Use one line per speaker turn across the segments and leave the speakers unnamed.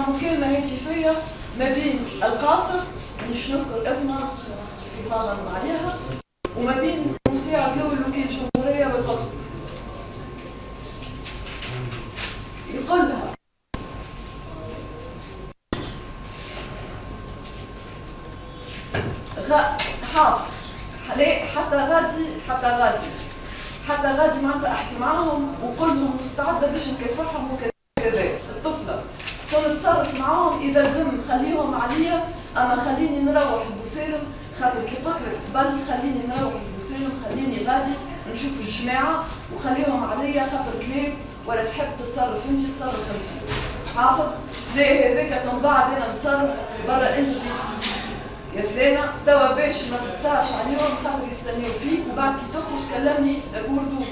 مكالمة هاتفية ما بين القاصر، مش نذكر اسمها حفاظا عليها، وما بين مساعد له الوكيل الجمهورية بالقطب. يقول لها حاضر حتى غادي معناتها احكي معاهم وقول لهم مستعده باش نكافحهم وكذا. الطفله قلت تصرف معاهم اذا لزم خليهم عليا، اما خليني نروح لبوسالم، خاطر كي قلت لك قبل خليني نروح لبوسالم، خليني غادي نشوف الجماعه وخليهم عليا خاطر كلاب، ولا تحب تتصرف انت تصرف انت. حافظ لا هذاك من بعد انا نتصرف برا انت يا فلانة توا باش ما تقطعش عليهم خاطر يستناو فيك، وبعد كي تخرج كلمني لابوردو.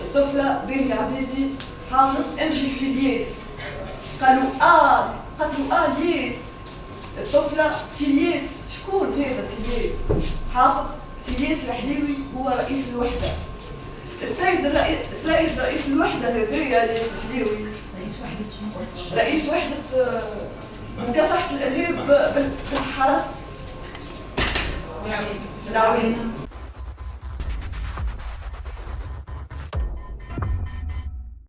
الطفلة باهي عزيزي حافظ امشي سيلياس. قالوا ليس. الطفلة سيلياس شكون هذا سيلياس؟ حافظ سيلياس الحليوي هو رئيس الوحدة. السيد رئيس الوحدة هذايا ليس الحليوي رئيس وحدة مكافحة الإرهاب بالحرس العوين.